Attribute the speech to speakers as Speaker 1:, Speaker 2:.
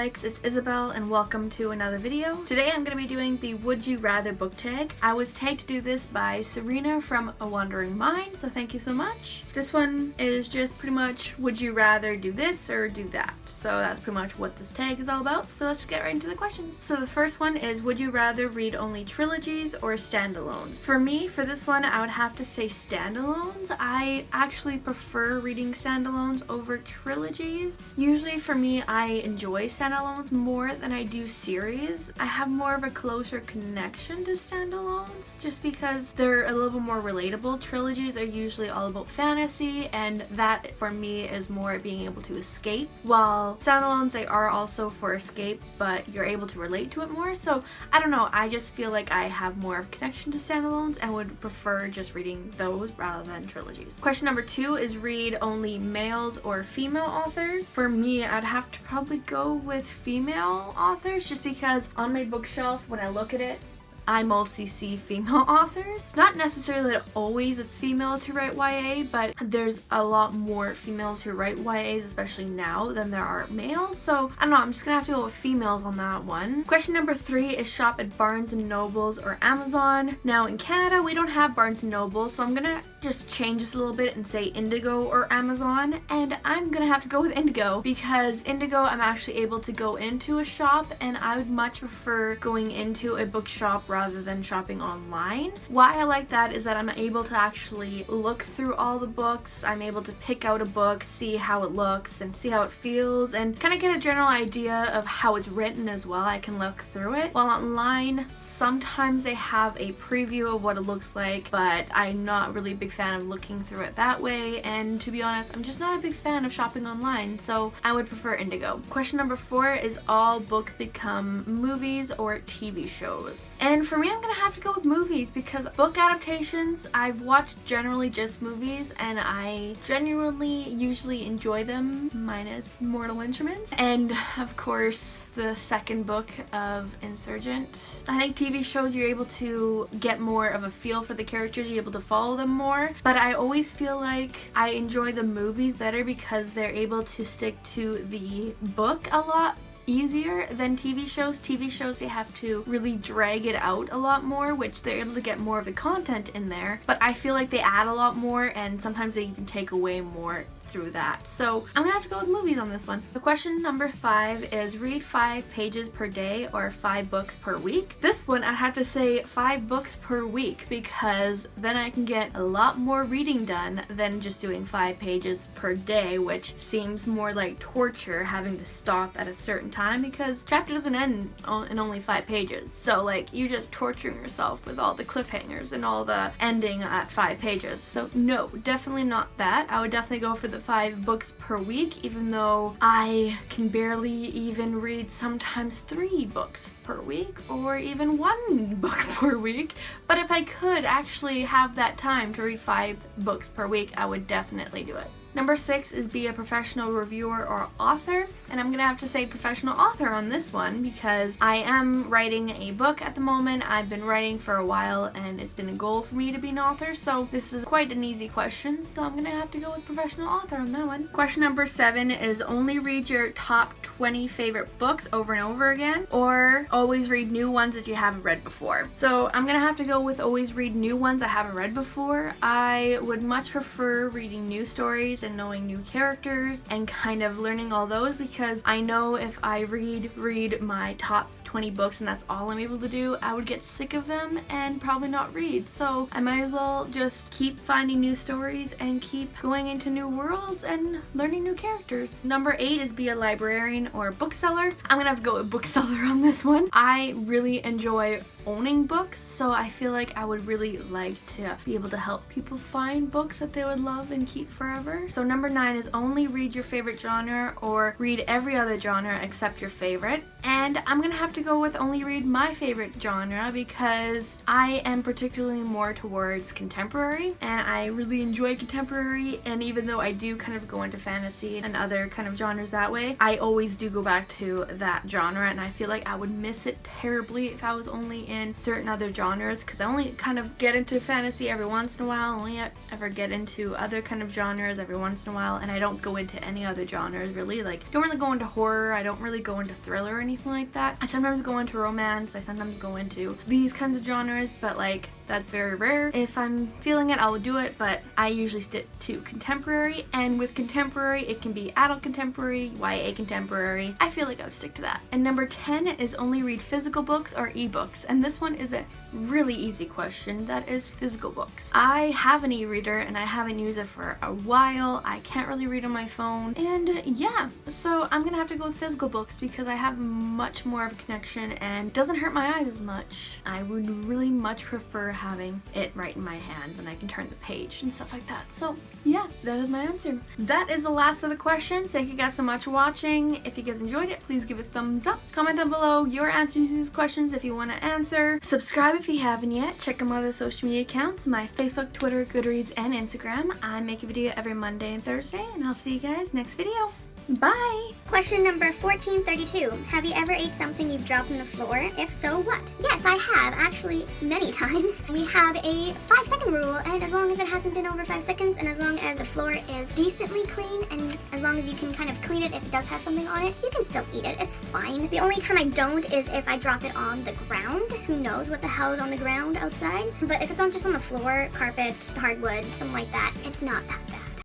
Speaker 1: bookaholics, it's Isabel and welcome to another video. Today I'm going to be doing the Would You Rather book tag. I was tagged to do this by Serena from A Wandering Mind, so thank you so much. This one is just pretty much would you rather do this or do that. So that's pretty much what this tag is all about. So let's get right into the questions. So the first one is, would you rather read only trilogies or standalones? For me, for this one, I would have to say standalones. I actually prefer reading standalones over trilogies. Usually for me, I enjoy standalones more than I do series. I have more of a closer connection to standalones just because they're a little bit more relatable. Trilogies are usually all about fantasy, and that for me is more being able to escape, while standalones, they are also for escape, but you're able to relate to it more. So I don't know, I just feel like I have more of a connection to standalones and would prefer just reading those rather than trilogies. Question number 2 is read only males or female authors. For me, I'd have to probably go with female authors just because on my bookshelf, when I look at it, I mostly see female authors. It's not necessarily that always it's females who write YA, but there's a lot more females who write YAs, especially now, than there are males. So I don't know, I'm just gonna have to go with females on that one. Question number 3 is shop at Barnes & Nobles or Amazon. Now in Canada, we don't have Barnes & Noble, so I'm gonna just change this a little bit and say Indigo or Amazon, and I'm gonna have to go with Indigo because Indigo, I'm actually able to go into a shop, and I would much prefer going into a bookshop rather than shopping online. Why I like that is that I'm able to actually look through all the books. I'm able to pick out a book, see how it looks and see how it feels, and kind of get a general idea of how it's written as well. I can look through it. While online, sometimes they have a preview of what it looks like, but I'm not really a big fan of looking through it that way, and to be honest, I'm just not a big fan of shopping online, so I would prefer Indigo. Question number 4 is all books become movies or TV shows? And for me, I'm gonna have to go with movies because book adaptations, I've watched generally just movies, and I genuinely usually enjoy them, minus Mortal Instruments, and of course the second book of Insurgent. I think TV shows, you're able to get more of a feel for the characters, you're able to follow them more, but I always feel like I enjoy the movies better because they're able to stick to the book a lot easier than TV shows. TV shows, they have to really drag it out a lot more, which they're able to get more of the content in there, but I feel like they add a lot more, and sometimes they even take away more through that. So I'm gonna have to go with movies on this one. The question number 5 is read 5 pages per day or 5 books per week. This one, I'd have to say 5 books per week because then I can get a lot more reading done than just doing 5 pages per day, which seems more like torture, having to stop at a certain time because chapter doesn't end in only 5 pages. So like, you're just torturing yourself with all the cliffhangers and all the ending at 5 pages. So no, definitely not that. I would definitely go for the 5 books per week, even though I can barely even read sometimes 3 books per week or even 1 book per week. But if I could actually have that time to read 5 books per week, I would definitely do it. Number 6 is be a professional reviewer or author, and I'm gonna have to say professional author on this one because I am writing a book at the moment. I've been writing for a while and it's been a goal for me to be an author, so this is quite an easy question, so I'm gonna have to go with professional author on that one. Question number 7 is only read your top 20 favorite books over and over again, or always read new ones that you haven't read before. So I'm gonna have to go with always read new ones I haven't read before. I would much prefer reading new stories and knowing new characters and kind of learning all those, because I know if I read my top 20 books and that's all I'm able to do, I would get sick of them and probably not read. So I might as well just keep finding new stories and keep going into new worlds and learning new characters. Number 8 is be a librarian or bookseller. I'm gonna have to go with bookseller on this one. I really enjoy owning books, so I feel like I would really like to be able to help people find books that they would love and keep forever. So number 9 is only read your favorite genre or read every other genre except your favorite. And I'm gonna have to go with only read my favorite genre because I am particularly more towards contemporary, and I really enjoy contemporary, and even though I do kind of go into fantasy and other kind of genres that way, I always do go back to that genre, and I feel like I would miss it terribly if I was only in in certain other genres, because I only kind of get into fantasy every once in a while. I only ever get into other kind of genres every once in a while, and I don't go into any other genres really. Like, don't really go into horror, I don't really go into thriller or anything like that. I sometimes go into romance, I sometimes go into these kinds of genres, but like, that's very rare. If I'm feeling it, I will do it, but I usually stick to contemporary, and with contemporary, it can be adult contemporary, YA contemporary. I feel like I would stick to that. And number 10 is only read physical books or ebooks, and this one is a really easy question. That is physical books. I have an e-reader, and I haven't used it for a while. I can't really read on my phone, and yeah, so I'm gonna have to go with physical books because I have much more of a connection and doesn't hurt my eyes as much. I would really much prefer having it right in my hand and I can turn the page and stuff like that. So yeah, that is my answer. That is the last of the questions. Thank you guys so much for watching. If you guys enjoyed it, please give it a thumbs up. Comment down below your answers to these questions if you want to answer. Subscribe if you haven't yet. Check out my other social media accounts, my Facebook, Twitter, Goodreads, and Instagram. I make a video every Monday and Thursday, and I'll see you guys next video. Bye!
Speaker 2: Question number 1432. Have you ever ate something you've dropped on the floor? If so, what? Yes, I have, actually, many times. We have a 5-second rule, and as long as it hasn't been over 5 seconds, and as long as the floor is decently clean, and as long as you can kind of clean it if it does have something on it, you can still eat it. It's fine. The only time I don't is if I drop it on the ground. Who knows what the hell is on the ground outside? But if it's just on the floor, carpet, hardwood, something like that, it's not that bad.